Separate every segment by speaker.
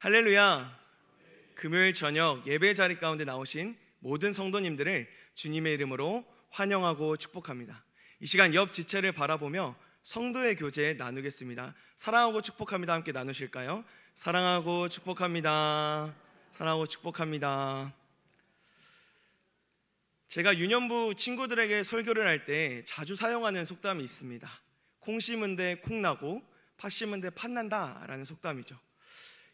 Speaker 1: 할렐루야. 금요일 저녁 예배 자리 가운데 나오신 모든 성도님들을 주님의 이름으로 환영하고 축복합니다. 이 시간 옆 지체를 바라보며 성도의 교제 나누겠습니다. 사랑하고 축복합니다. 함께 나누실까요? 사랑하고 축복합니다. 사랑하고 축복합니다. 제가 유년부 친구들에게 설교를 할 때 자주 사용하는 속담이 있습니다. 콩 심은 데 콩 나고 팥 심은 데 팥 난다 라는 속담이죠.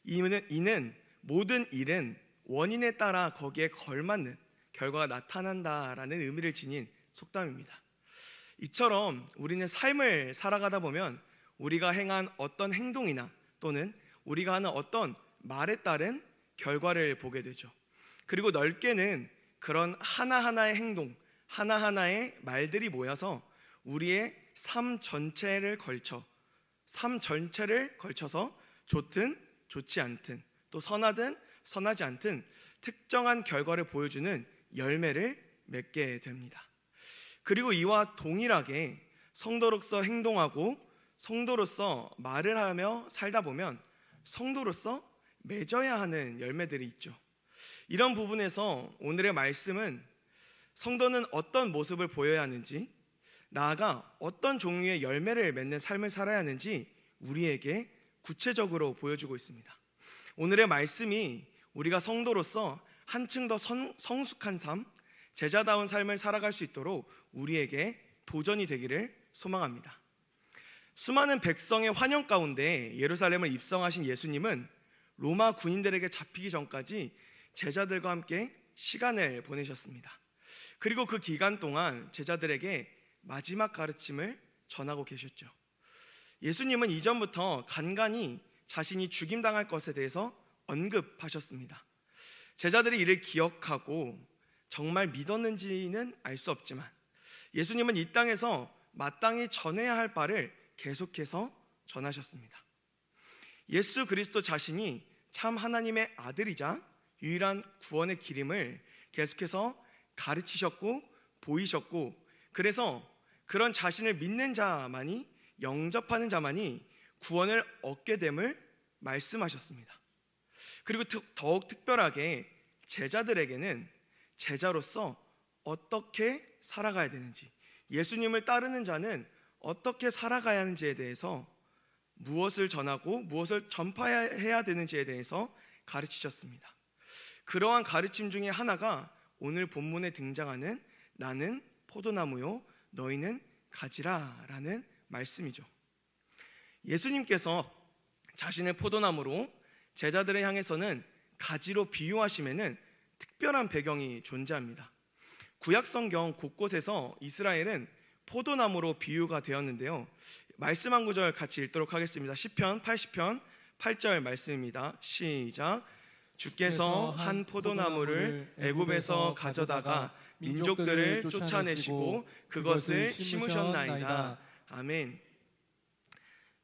Speaker 1: 이는 모든 일은 원인에 따라 거기에 걸맞는 결과가 나타난다라는 의미를 지닌 속담입니다. 이처럼 우리는 삶을 살아가다 보면 우리가 행한 어떤 행동이나 또는 우리가 하는 어떤 말에 따른 결과를 보게 되죠. 그리고 넓게는 그런 하나하나의 행동, 하나하나의 말들이 모여서 우리의 삶 전체를 걸쳐서 좋든 좋지 않든 또 선하든 선하지 않든 특정한 결과를 보여주는 열매를 맺게 됩니다. 그리고 이와 동일하게 성도로서 행동하고 성도로서 말을 하며 살다 보면 성도로서 맺어야 하는 열매들이 있죠. 이런 부분에서 오늘의 말씀은 성도는 어떤 모습을 보여야 하는지, 나아가 어떤 종류의 열매를 맺는 삶을 살아야 하는지 우리에게 구체적으로 보여주고 있습니다. 오늘의 말씀이 우리가 성도로서 한층 더 성숙한 삶, 제자다운 삶을 살아갈 수 있도록 우리에게 도전이 되기를 소망합니다. 수많은 백성의 환영 가운데 예루살렘을 입성하신 예수님은 로마 군인들에게 잡히기 전까지 제자들과 함께 시간을 보내셨습니다. 그리고 그 기간 동안 제자들에게 마지막 가르침을 전하고 계셨죠. 예수님은 이전부터 간간히 자신이 죽임당할 것에 대해서 언급하셨습니다. 제자들이 이를 기억하고 정말 믿었는지는 알 수 없지만 예수님은 이 땅에서 마땅히 전해야 할 바를 계속해서 전하셨습니다. 예수 그리스도 자신이 참 하나님의 아들이자 유일한 구원의 길임을 계속해서 가르치셨고 보이셨고, 그래서 그런 자신을 믿는 자만이, 영접하는 자만이 구원을 얻게 됨을 말씀하셨습니다. 그리고 더욱 특별하게 제자들에게는 제자로서 어떻게 살아가야 되는지, 예수님을 따르는 자는 어떻게 살아가야 하는지에 대해서, 무엇을 전하고 무엇을 전파해야 되는지에 대해서 가르치셨습니다. 그러한 가르침 중에 하나가 오늘 본문에 등장하는 나는 포도나무요 너희는 가지라 라는 말씀이죠. 예수님께서 자신을 포도나무로 제자들을 향해서는 가지로 비유하심에는 특별한 배경이 존재합니다. 구약 성경 곳곳에서 이스라엘은 포도나무로 비유가 되었는데요. 말씀 한 구절 같이 읽도록 하겠습니다. 시편 80편 8절 말씀입니다. 시작. 주께서 한 포도나무를 애굽에서 가져다가 민족들을 쫓아내시고 그것을 심으셨나이다. 아멘.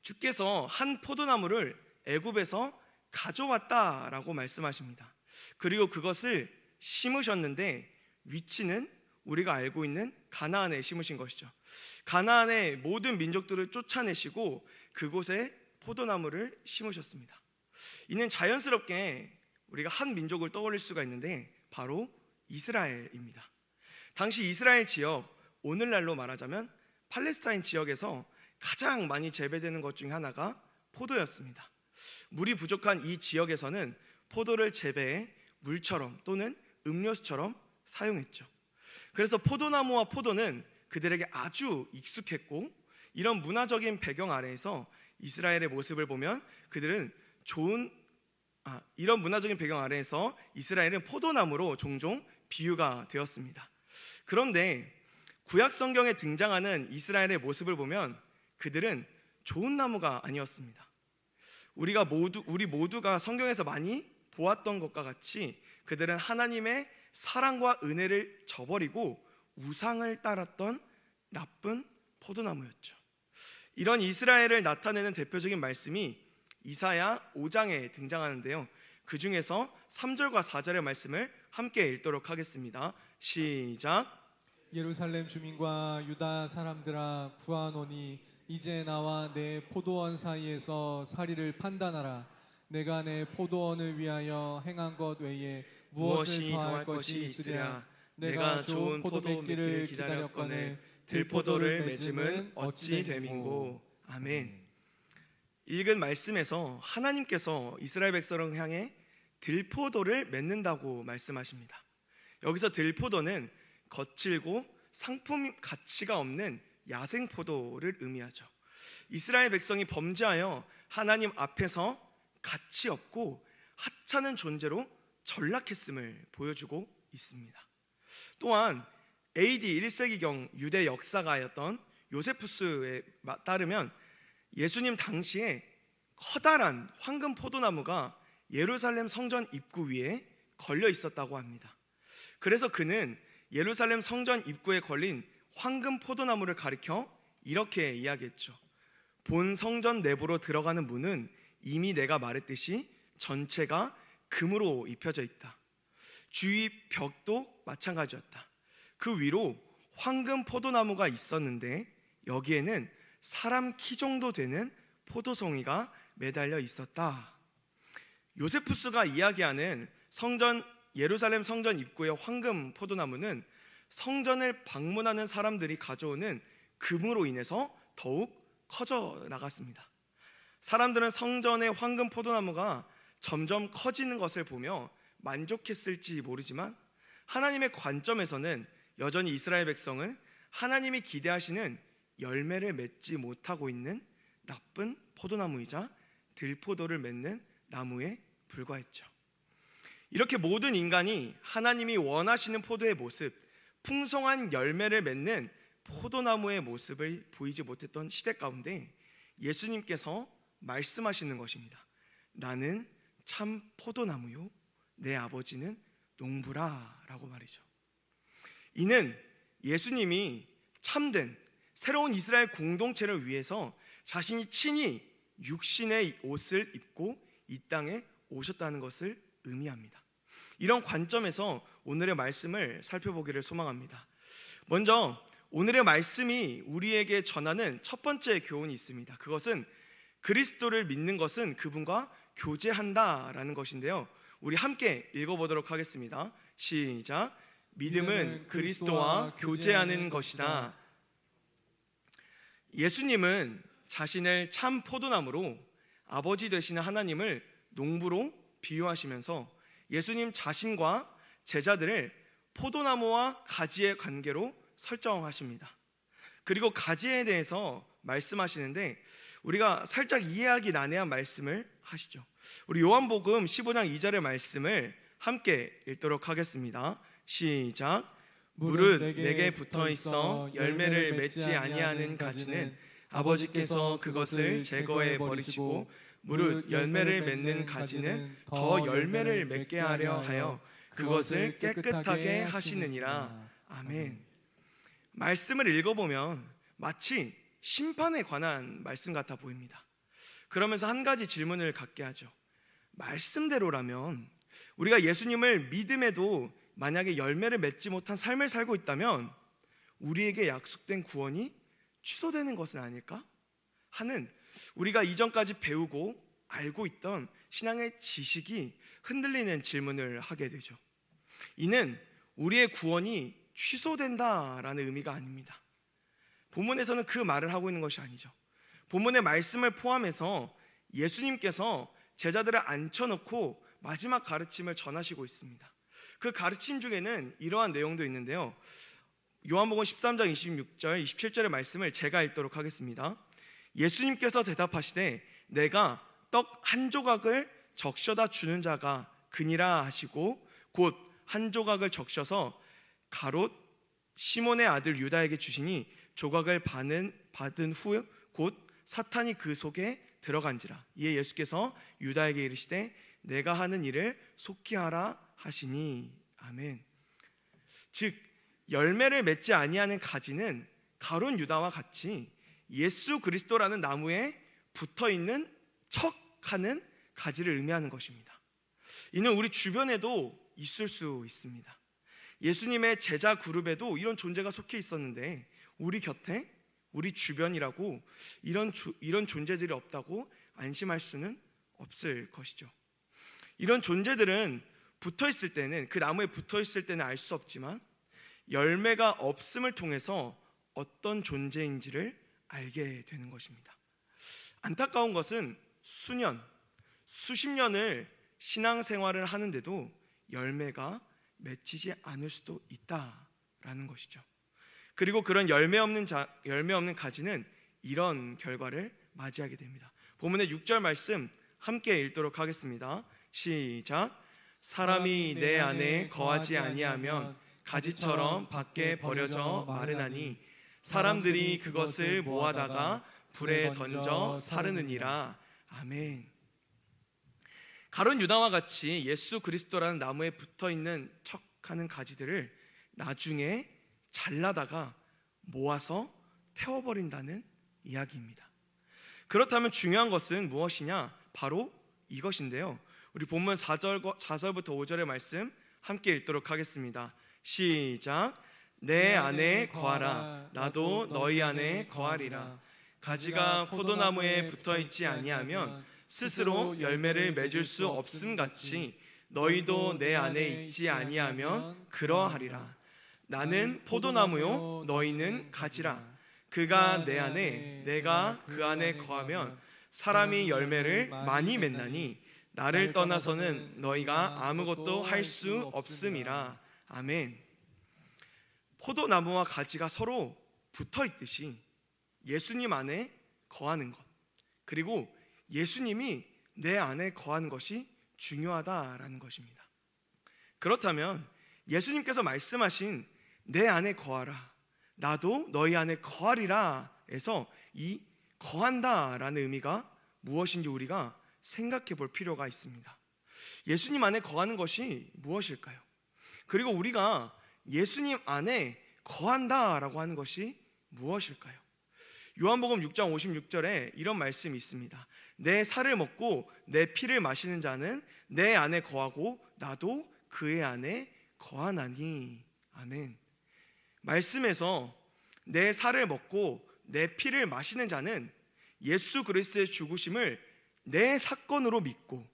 Speaker 1: 주께서 한 포도나무를 애굽에서 가져왔다라고 말씀하십니다. 그리고 그것을 심으셨는데 위치는 우리가 알고 있는 가나안에 심으신 것이죠. 가나안의 모든 민족들을 쫓아내시고 그곳에 포도나무를 심으셨습니다. 이는 자연스럽게 우리가 한 민족을 떠올릴 수가 있는데 바로 이스라엘입니다. 당시 이스라엘 지역, 오늘날로 말하자면 팔레스타인 지역에서 가장 많이 재배되는 것 중 하나가 포도였습니다. 물이 부족한 이 지역에서는 포도를 재배해 물처럼 또는 음료수처럼 사용했죠. 그래서 포도나무와 포도는 그들에게 아주 익숙했고, 이런 문화적인 배경 아래에서 이스라엘의 모습을 보면 그들은 이런 문화적인 배경 아래에서 이스라엘은 포도나무로 종종 비유가 되었습니다. 그런데 구약 성경에 등장하는 이스라엘의 모습을 보면 그들은 좋은 나무가 아니었습니다. 우리 모두가 성경에서 많이 보았던 것과 같이 그들은 하나님의 사랑과 은혜를 저버리고 우상을 따랐던 나쁜 포도나무였죠. 이런 이스라엘을 나타내는 대표적인 말씀이 이사야 5장에 등장하는데요. 그 중에서 3절과 4절의 말씀을 함께 읽도록 하겠습니다. 시작.
Speaker 2: 예루살렘 주민과 유다 사람들아 구하노니 이제 나와 내 포도원 사이에서 사리를 판단하라. 내가 내 포도원을 위하여 행한 것 외에 무엇을
Speaker 1: 무엇이
Speaker 2: 더할
Speaker 1: 더할
Speaker 2: 것이
Speaker 1: 것이
Speaker 2: 있으랴.
Speaker 1: 있으랴.
Speaker 2: 내가 좋은 포도 맺기를 기다렸거늘 들포도를 맺음은 어찌 됨인고.
Speaker 1: 아멘. 읽은 말씀에서 하나님께서 이스라엘 백성을 향해 들포도를 맺는다고 말씀하십니다. 여기서 들포도는 거칠고 상품 가치가 없는 야생 포도를 의미하죠. 이스라엘 백성이 범죄하여 하나님 앞에서 가치 없고 하찮은 존재로 전락했음을 보여주고 있습니다. 또한 AD 1세기경 유대 역사가였던 요세푸스에 따르면 예수님 당시에 커다란 황금 포도나무가 예루살렘 성전 입구 위에 걸려 있었다고 합니다. 그래서 그는 예루살렘 성전 입구에 걸린 황금 포도나무를 가리켜 이렇게 이야기했죠. 본 성전 내부로 들어가는 문은 이미 내가 말했듯이 전체가 금으로 입혀져 있다. 주위 벽도 마찬가지였다. 그 위로 황금 포도나무가 있었는데 여기에는 사람 키 정도 되는 포도송이가 매달려 있었다. 요세푸스가 이야기하는 예루살렘 성전 입구의 황금 포도나무는 성전을 방문하는 사람들이 가져오는 금으로 인해서 더욱 커져 나갔습니다. 사람들은 성전의 황금 포도나무가 점점 커지는 것을 보며 만족했을지 모르지만 하나님의 관점에서는 여전히 이스라엘 백성은 하나님이 기대하시는 열매를 맺지 못하고 있는 나쁜 포도나무이자 들포도를 맺는 나무에 불과했죠. 이렇게 모든 인간이 하나님이 원하시는 포도의 모습, 풍성한 열매를 맺는 포도나무의 모습을 보이지 못했던 시대 가운데 예수님께서 말씀하시는 것입니다. 나는 참 포도나무요 내 아버지는 농부라 라고 말이죠. 이는 예수님이 참된 새로운 이스라엘 공동체를 위해서 자신이 친히 육신의 옷을 입고 이 땅에 오셨다는 것을 의미합니다. 이런 관점에서 오늘의 말씀을 살펴보기를 소망합니다. 먼저 오늘의 말씀이 우리에게 전하는 첫 번째 교훈이 있습니다. 그것은 그리스도를 믿는 것은 그분과 교제한다라는 것인데요. 우리 함께 읽어보도록 하겠습니다. 시작. 믿음은 그리스도와 교제하는 것이다. 예수님은 자신을 참 포도나무로 아버지 되시는 하나님을 농부로 비유하시면서 예수님 자신과 제자들을 포도나무와 가지의 관계로 설정하십니다. 그리고 가지에 대해서 말씀하시는데 우리가 살짝 이해하기 난해한 말씀을 하시죠. 우리 요한복음 15장 2절의 말씀을 함께 읽도록 하겠습니다. 시작. 무릇 내게 붙어 있어 열매를 맺지 아니하는 가지는 아버지께서 그것을 제거해 버리시고 무릇 열매를 맺는 가지는 더 열매를 맺게 하려 하여 그것을 깨끗하게 하시느니라. 아멘. 말씀을 읽어보면 마치 심판에 관한 말씀 같아 보입니다. 그러면서 한 가지 질문을 갖게 하죠. 말씀대로라면 우리가 예수님을 믿음에도 만약에 열매를 맺지 못한 삶을 살고 있다면 우리에게 약속된 구원이 취소되는 것은 아닐까? 하는 우리가 이전까지 배우고 알고 있던 신앙의 지식이 흔들리는 질문을 하게 되죠. 이는 우리의 구원이 취소된다라는 의미가 아닙니다. 본문에서는 그 말을 하고 있는 것이 아니죠. 본문의 말씀을 포함해서 예수님께서 제자들을 앉혀놓고 마지막 가르침을 전하시고 있습니다. 그 가르침 중에는 이러한 내용도 있는데요. 요한복음 13장 26절, 27절의 말씀을 제가 읽도록 하겠습니다. 예수님께서 대답하시되 내가 떡 한 조각을 적셔다 주는 자가 그니라 하시고 곧 한 조각을 적셔서 가롯 시몬의 아들 유다에게 주시니 조각을 받은 후 곧 사탄이 그 속에 들어간지라. 이에 예수께서 유다에게 이르시되 내가 하는 일을 속히 하라 하시니. 아멘. 즉 열매를 맺지 아니하는 가지는 가룟 유다와 같이 예수 그리스도라는 나무에 붙어있는 척하는 가지를 의미하는 것입니다. 이는 우리 주변에도 있을 수 있습니다. 예수님의 제자 그룹에도 이런 존재가 속해 있었는데 우리 곁에 우리 주변이라고 이런 존재들이 없다고 안심할 수는 없을 것이죠. 이런 존재들은 붙어 있을 때는, 그 나무에 붙어 있을 때는 알 수 없지만 열매가 없음을 통해서 어떤 존재인지를 알게 되는 것입니다. 안타까운 것은 수년, 수십 년을 신앙생활을 하는데도 열매가 맺히지 않을 수도 있다라는 것이죠. 그리고 그런 열매 없는 가지는 이런 결과를 맞이하게 됩니다. 본문의 6절 말씀 함께 읽도록 하겠습니다. 시작. 사람이 내 안에 거하지 아니하면 가지처럼 밖에 버려져 마르나니 사람들이 그것을 모아다가 불에 던져 사르느니라. 아멘. 가룟 유다와 같이 예수 그리스도라는 나무에 붙어있는 척하는 가지들을 나중에 잘라다가 모아서 태워버린다는 이야기입니다. 그렇다면 중요한 것은 무엇이냐? 바로 이것인데요. 우리 본문 4절부터 5절의 말씀 함께 읽도록 하겠습니다. 시작. 내 안에 거하라. 나도 너희 안에 거하리라. 가지가 포도나무에 붙어있지 아니하면 스스로 열매를 맺을 수 없음같이 너희도 내 안에 있지 아니하면 그러하리라. 나는 포도나무요 너희는 가지라. 그가 내 안에 내가 그 안에 거하면 사람이 열매를 많이 맺나니 나를 떠나서는 너희가 아무것도 할 수 없음이라. 아멘. 포도나무와 가지가 서로 붙어 있듯이 예수님 안에 거하는 것, 그리고 예수님이 내 안에 거하는 것이 중요하다라는 것입니다. 그렇다면 예수님께서 말씀하신 내 안에 거하라, 나도 너희 안에 거하리라 에서 이 거한다라는 의미가 무엇인지 우리가 생각해 볼 필요가 있습니다. 예수님 안에 거하는 것이 무엇일까요? 그리고 우리가 예수님 안에 거한다라고 하는 것이 무엇일까요? 요한복음 6장 56절에 이런 말씀이 있습니다. 내 살을 먹고 내 피를 마시는 자는 내 안에 거하고 나도 그의 안에 거하나니. 아멘. 말씀에서 내 살을 먹고 내 피를 마시는 자는 예수 그리스도의 죽으심을 내 사건으로 믿고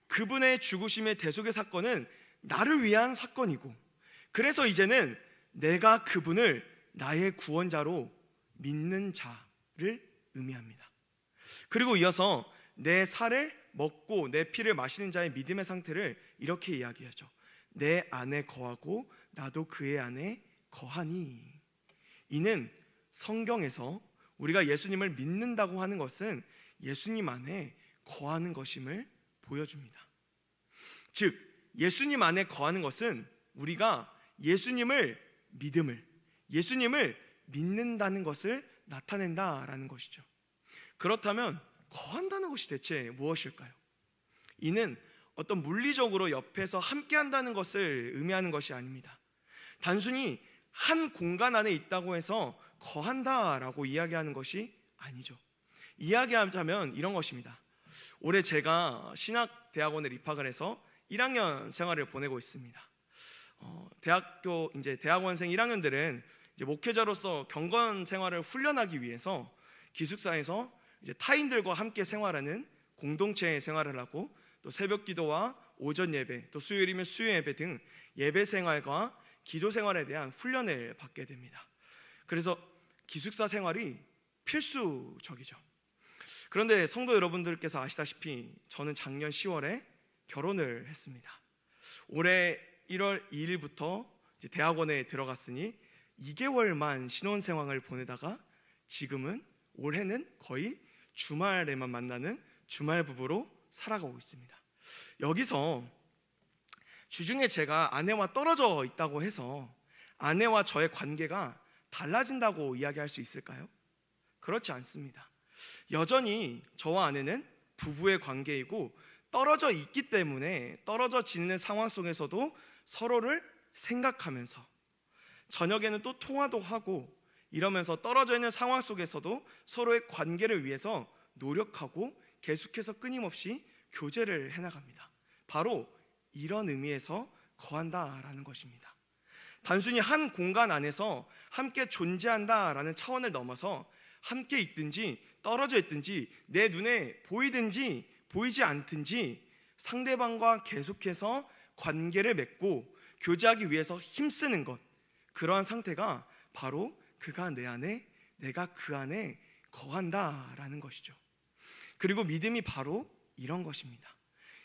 Speaker 1: 그분의 죽으심의 대속의 사건은 나를 위한 사건이고, 그래서 이제는 내가 그분을 나의 구원자로 믿는 자를 의미합니다. 그리고 이어서 내 살을 먹고 내 피를 마시는 자의 믿음의 상태를 이렇게 이야기하죠. 내 안에 거하고 나도 그의 안에 거하니. 이는 성경에서 우리가 예수님을 믿는다고 하는 것은 예수님 안에 거하는 것임을 보여줍니다. 즉 예수님 안에 거하는 것은 우리가 예수님을 믿는다는 것을 나타낸다라는 것이죠. 그렇다면 거한다는 것이 대체 무엇일까요? 이는 어떤 물리적으로 옆에서 함께 한다는 것을 의미하는 것이 아닙니다. 단순히 한 공간 안에 있다고 해서 거한다라고 이야기하는 것이 아니죠. 이야기하자면 이런 것입니다. 올해 제가 신학대학원에 입학을 해서 1학년 생활을 보내고 있습니다. 대학원생 1학년들은 이제 목회자로서 경건 생활을 훈련하기 위해서 기숙사에서 이제 타인들과 함께 생활하는 공동체 생활을 하고, 또 새벽 기도와 오전 예배, 또 수요일이면 수요 예배 등 예배 생활과 기도 생활에 대한 훈련을 받게 됩니다. 그래서 기숙사 생활이 필수적이죠. 그런데 성도 여러분들께서 아시다시피 저는 작년 10월에 결혼을 했습니다. 올해 1월 2일부터 이제 대학원에 들어갔으니 2개월만 신혼생활을 보내다가 지금은 올해는 거의 주말에만 만나는 주말 부부로 살아가고 있습니다. 여기서 주중에 제가 아내와 떨어져 있다고 해서 아내와 저의 관계가 달라진다고 이야기할 수 있을까요? 그렇지 않습니다. 여전히 저와 아내는 부부의 관계이고, 떨어져 있기 때문에 떨어져 지내는 상황 속에서도 서로를 생각하면서 저녁에는 또 통화도 하고, 이러면서 떨어져 있는 상황 속에서도 서로의 관계를 위해서 노력하고 계속해서 끊임없이 교제를 해나갑니다. 바로 이런 의미에서 거한다라는 것입니다. 단순히 한 공간 안에서 함께 존재한다라는 차원을 넘어서 함께 있든지 떨어져 있든지 내 눈에 보이든지 보이지 않든지 상대방과 계속해서 관계를 맺고 교제하기 위해서 힘쓰는 것, 그러한 상태가 바로 그가 내 안에, 내가 그 안에 거한다라는 것이죠. 그리고 믿음이 바로 이런 것입니다.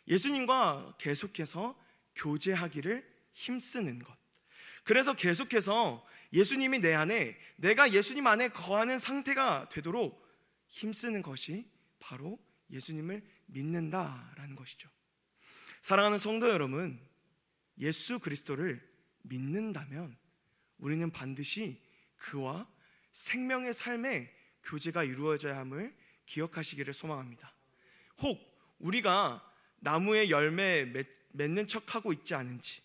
Speaker 1: 예수님과 계속해서 교제하기를 힘쓰는 것. 그래서 계속해서 예수님이 내 안에, 내가 예수님 안에 거하는 상태가 되도록 힘쓰는 것이 바로 예수님을 믿는다라는 것이죠. 사랑하는 성도 여러분, 예수 그리스도를 믿는다면 우리는 반드시 그와 생명의 삶의 교제가 이루어져야 함을 기억하시기를 소망합니다. 혹 우리가 나무에 열매 맺는 척하고 있지 않은지,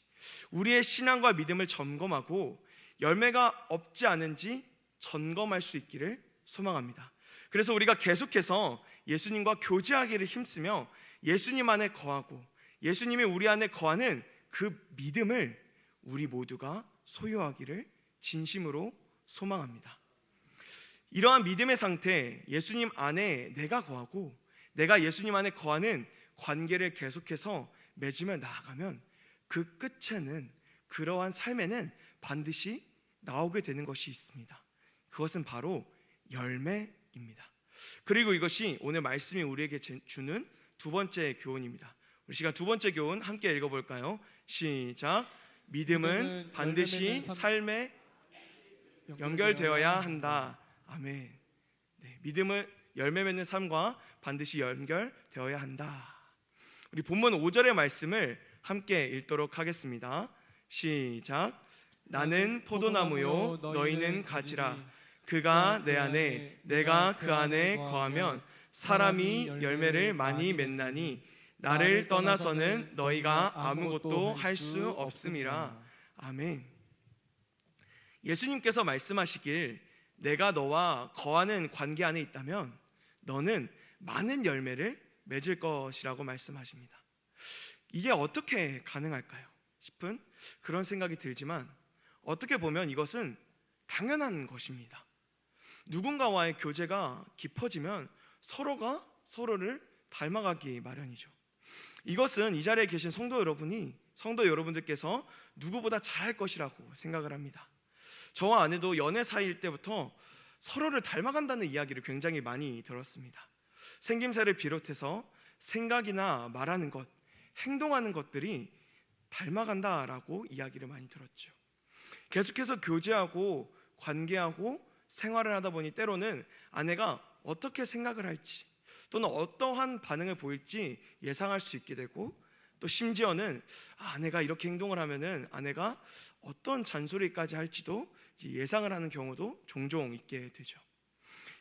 Speaker 1: 우리의 신앙과 믿음을 점검하고 열매가 없지 않은지 점검할 수 있기를 소망합니다. 그래서 우리가 계속해서 예수님과 교제하기를 힘쓰며 예수님 안에 거하고 예수님이 우리 안에 거하는 그 믿음을 우리 모두가 소유하기를 진심으로 소망합니다. 이러한 믿음의 상태, 예수님 안에 내가 거하고 내가 예수님 안에 거하는 관계를 계속해서 맺으며 나아가면 그 끝에는, 그러한 삶에는 반드시 나오게 되는 것이 있습니다. 그것은 바로 열매입니다. 그리고 이것이 오늘 말씀이 우리에게 주는 두 번째 교훈입니다. 우리 시간 두 번째 교훈 함께 읽어볼까요? 시작. 믿음은 반드시 삶에 연결되어야 한다. 아멘. 네, 믿음은 열매 맺는 삶과 반드시 연결되어야 한다. 우리 본문 5절의 말씀을 함께 읽도록 하겠습니다. 시작. 나는 포도나무요 너희는 가지라. 그가 내 안에 내가 그 안에 거하면 사람이 열매를 많이 맺나니 나를 떠나서는 너희가 아무것도 할 수 없음이라. 아멘. 예수님께서 말씀하시길 내가 너와 거하는 관계 안에 있다면 너는 많은 열매를 맺을 것이라고 말씀하십니다. 이게 어떻게 가능할까요? 싶은 그런 생각이 들지만 어떻게 보면 이것은 당연한 것입니다. 누군가와의 교제가 깊어지면 서로가 서로를 닮아가기 마련이죠. 이것은 이 자리에 계신 성도 여러분들께서 누구보다 잘할 것이라고 생각을 합니다. 저와 아내도 연애 사이일 때부터 서로를 닮아간다는 이야기를 굉장히 많이 들었습니다. 생김새를 비롯해서 생각이나 말하는 것, 행동하는 것들이 닮아간다라고 이야기를 많이 들었죠. 계속해서 교제하고 관계하고 생활을 하다 보니 때로는 아내가 어떻게 생각을 할지 또는 어떠한 반응을 보일지 예상할 수 있게 되고, 또 심지어는 아내가 이렇게 행동을 하면은 아내가 어떤 잔소리까지 할지도 예상을 하는 경우도 종종 있게 되죠.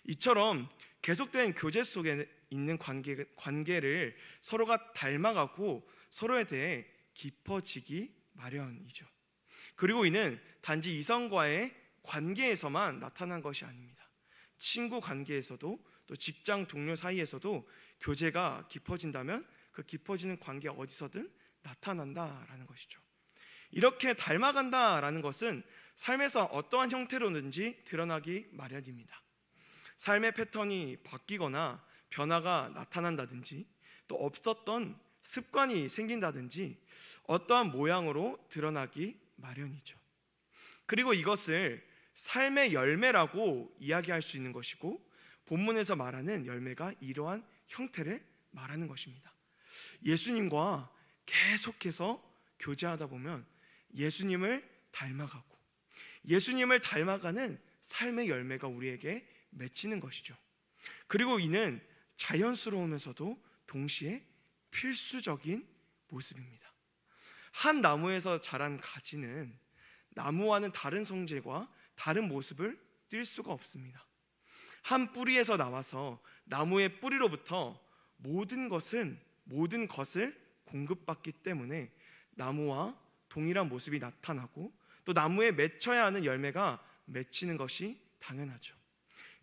Speaker 1: 이처럼 계속된 교제 속에 있는 관계를 서로가 닮아가고 서로에 대해 깊어지기 마련이죠. 그리고 이는 단지 이성과의 관계에서만 나타난 것이 아닙니다. 친구 관계에서도 또 직장 동료 사이에서도 교제가 깊어진다면 그 깊어지는 관계 어디서든 나타난다라는 것이죠. 이렇게 닮아간다라는 것은 삶에서 어떠한 형태로든지 드러나기 마련입니다. 삶의 패턴이 바뀌거나 변화가 나타난다든지 또 없었던 습관이 생긴다든지 어떠한 모양으로 드러나기 마련이죠. 그리고 이것을 삶의 열매라고 이야기할 수 있는 것이고, 본문에서 말하는 열매가 이러한 형태를 말하는 것입니다. 예수님과 계속해서 교제하다 보면 예수님을 닮아가고 예수님을 닮아가는 삶의 열매가 우리에게 맺히는 것이죠. 그리고 이는 자연스러우면서도 동시에 필수적인 모습입니다. 한 나무에서 자란 가지는 나무와는 다른 성질과 다른 모습을 띌 수가 없습니다. 한 뿌리에서 나와서 나무의 뿌리로부터 모든 것을 공급받기 때문에 나무와 동일한 모습이 나타나고 또 나무에 맺혀야 하는 열매가 맺히는 것이 당연하죠.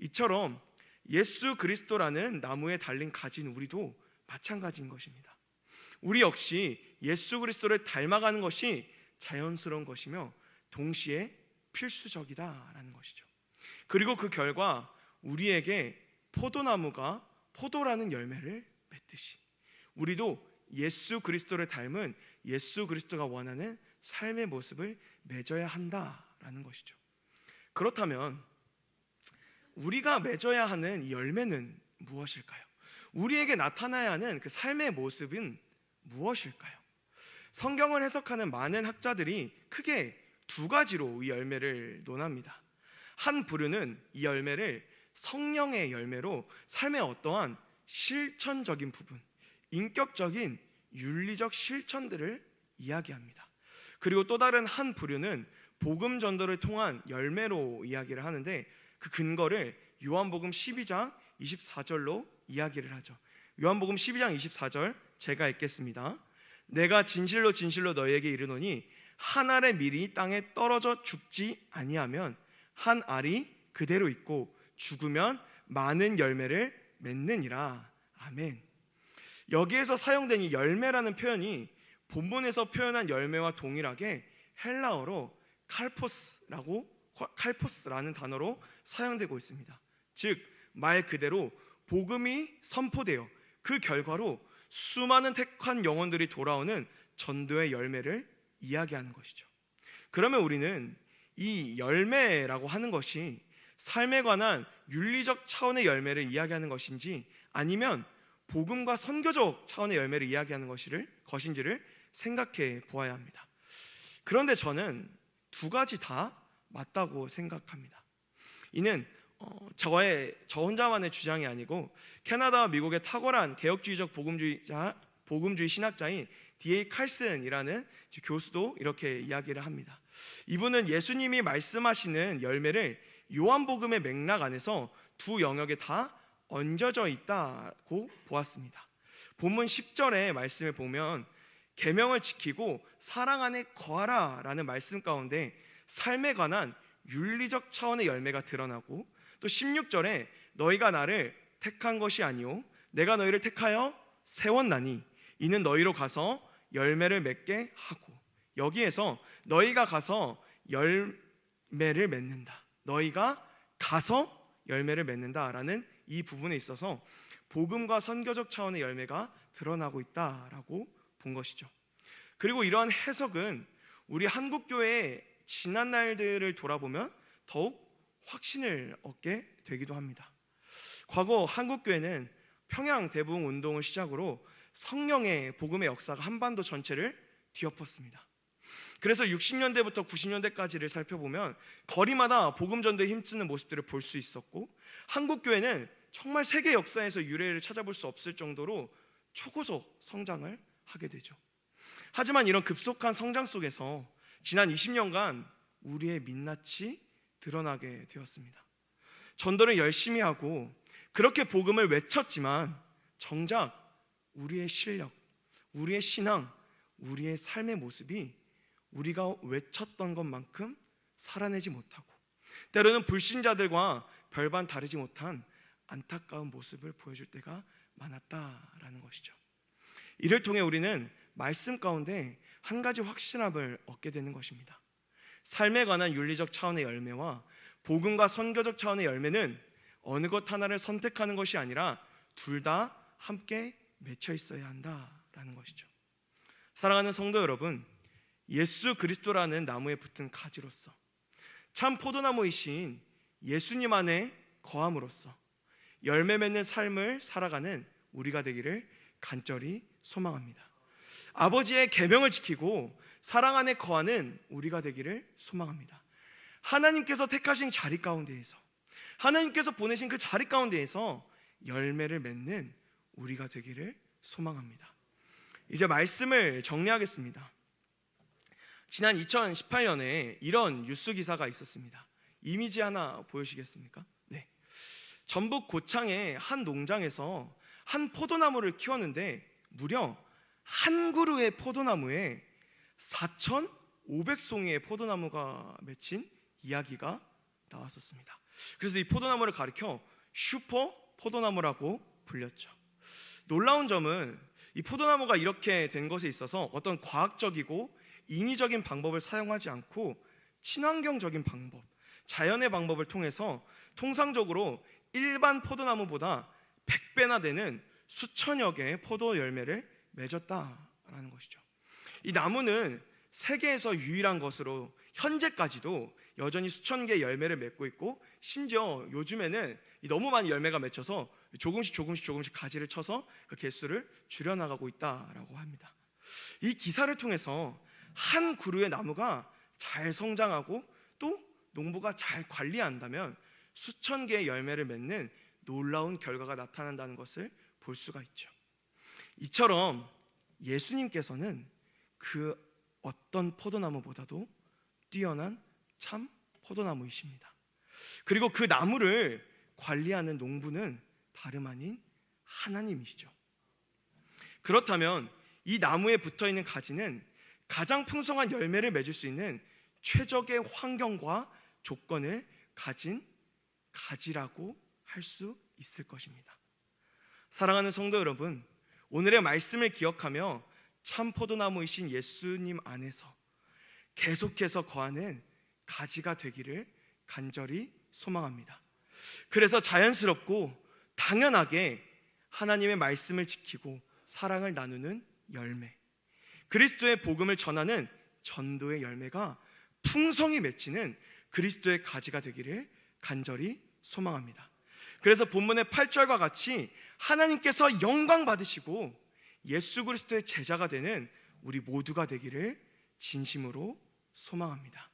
Speaker 1: 이처럼 예수 그리스도라는 나무에 달린 가진 우리도 마찬가지인 것입니다. 우리 역시 예수 그리스도를 닮아가는 것이 자연스러운 것이며 동시에 필수적이다라는 것이죠. 그리고 그 결과 우리에게 포도나무가 포도라는 열매를 맺듯이 우리도 예수 그리스도를 닮은 예수 그리스도가 원하는 삶의 모습을 맺어야 한다라는 것이죠. 그렇다면 우리가 맺어야 하는 이 열매는 무엇일까요? 우리에게 나타나야 하는 그 삶의 모습은 무엇일까요? 성경을 해석하는 많은 학자들이 크게 두 가지로 이 열매를 논합니다. 한 부류는 이 열매를 성령의 열매로 삶의 어떠한 실천적인 부분, 인격적인 윤리적 실천들을 이야기합니다. 그리고 또 다른 한 부류는 복음 전도를 통한 열매로 이야기를 하는데 그 근거를 요한복음 12장 24절로 이야기를 하죠. 요한복음 12장 24절 제가 읽겠습니다. 내가 진실로 진실로 너희에게 이르노니 한 알의 밀이 땅에 떨어져 죽지 아니하면 한 알이 그대로 있고 죽으면 많은 열매를 맺느니라. 아멘. 여기에서 사용된 이 열매라는 표현이 본문에서 표현한 열매와 동일하게 헬라어로 칼포스라는 단어로 사용되고 있습니다. 즉 말 그대로 복음이 선포되어 그 결과로 수많은 택한 영혼들이 돌아오는 전도의 열매를 이야기하는 것이죠. 그러면 우리는 이 열매라고 하는 것이 삶에 관한 윤리적 차원의 열매를 이야기하는 것인지 아니면 복음과 선교적 차원의 열매를 이야기하는 것인지를 생각해 보아야 합니다. 그런데 저는 두 가지 다 맞다고 생각합니다. 이는 저 혼자만의 주장이 아니고 캐나다와 미국의 탁월한 개혁주의적 복음주의 신학자인 D.A. 칼슨이라는 교수도 이렇게 이야기를 합니다. 이분은 예수님이 말씀하시는 열매를 요한복음의 맥락 안에서 두 영역에 다 얹어져 있다고 보았습니다. 본문 10절의 말씀을 보면 계명을 지키고 사랑 안에 거하라 라는 말씀 가운데 삶에 관한 윤리적 차원의 열매가 드러나고 또 16절에 너희가 나를 택한 것이 아니오 내가 너희를 택하여 세웠나니 이는 너희로 가서 열매를 맺게 하고 여기에서 너희가 가서 열매를 맺는다. 너희가 가서 열매를 맺는다라는 이 부분에 있어서 복음과 선교적 차원의 열매가 드러나고 있다라고 본 것이죠. 그리고 이러한 해석은 우리 한국교회의 지난 날들을 돌아보면 더욱 확신을 얻게 되기도 합니다. 과거 한국교회는 평양 대부흥 운동을 시작으로 성령의 복음의 역사가 한반도 전체를 뒤엎었습니다. 그래서 60년대부터 90년대까지를 살펴보면 거리마다 복음 전도에 힘쓰는 모습들을 볼 수 있었고 한국교회는 정말 세계 역사에서 유례를 찾아볼 수 없을 정도로 초고속 성장을 하게 되죠. 하지만 이런 급속한 성장 속에서 지난 20년간 우리의 민낯이 드러나게 되었습니다. 전도를 열심히 하고 그렇게 복음을 외쳤지만 정작 우리의 실력, 우리의 신앙, 우리의 삶의 모습이 우리가 외쳤던 것만큼 살아내지 못하고 때로는 불신자들과 별반 다르지 못한 안타까운 모습을 보여줄 때가 많았다라는 것이죠. 이를 통해 우리는 말씀 가운데 한 가지 확신함을 얻게 되는 것입니다. 삶에 관한 윤리적 차원의 열매와 복음과 선교적 차원의 열매는 어느 것 하나를 선택하는 것이 아니라 둘 다 함께 맺혀 있어야 한다라는 것이죠. 사랑하는 성도 여러분, 예수 그리스도라는 나무에 붙은 가지로서 참 포도나무이신 예수님 안에 거함으로써 열매 맺는 삶을 살아가는 우리가 되기를 간절히 소망합니다. 아버지의 계명을 지키고 사랑 안에 거하는 우리가 되기를 소망합니다. 하나님께서 택하신 자리 가운데에서 하나님께서 보내신 그 자리 가운데에서 열매를 맺는 우리가 되기를 소망합니다. 이제 말씀을 정리하겠습니다. 지난 2018년에 이런 뉴스 기사가 있었습니다. 이미지 하나 보여주시겠습니까? 네. 전북 고창의 한 농장에서 한 포도나무를 키웠는데 무려 한 그루의 포도나무에 4,500송이의 포도나무가 맺힌 이야기가 나왔었습니다. 그래서 이 포도나무를 가리켜 슈퍼 포도나무라고 불렸죠. 놀라운 점은 이 포도나무가 이렇게 된 것에 있어서 어떤 과학적이고 인위적인 방법을 사용하지 않고 친환경적인 방법, 자연의 방법을 통해서 통상적으로 일반 포도나무보다 100배나 되는 수천여 개의 포도 열매를 맺었다라는 것이죠. 이 나무는 세계에서 유일한 것으로 현재까지도 여전히 수천 개의 열매를 맺고 있고, 심지어 요즘에는 너무 많은 열매가 맺혀서 조금씩 가지를 쳐서 그 개수를 줄여나가고 있다라고 합니다. 이 기사를 통해서 한 그루의 나무가 잘 성장하고 또 농부가 잘 관리한다면 수천 개의 열매를 맺는 놀라운 결과가 나타난다는 것을 볼 수가 있죠. 이처럼 예수님께서는 그 어떤 포도나무보다도 뛰어난 참 포도나무이십니다. 그리고 그 나무를 관리하는 농부는 다름 아닌 하나님이시죠. 그렇다면 이 나무에 붙어있는 가지는 가장 풍성한 열매를 맺을 수 있는 최적의 환경과 조건을 가진 가지라고 할 수 있을 것입니다. 사랑하는 성도 여러분, 오늘의 말씀을 기억하며 참 포도나무이신 예수님 안에서 계속해서 거하는 가지가 되기를 간절히 소망합니다. 그래서 자연스럽고 당연하게 하나님의 말씀을 지키고 사랑을 나누는 열매, 그리스도의 복음을 전하는 전도의 열매가 풍성히 맺히는 그리스도의 가지가 되기를 간절히 소망합니다. 그래서 본문의 8절과 같이 하나님께서 영광 받으시고 예수 그리스도의 제자가 되는 우리 모두가 되기를 진심으로 소망합니다.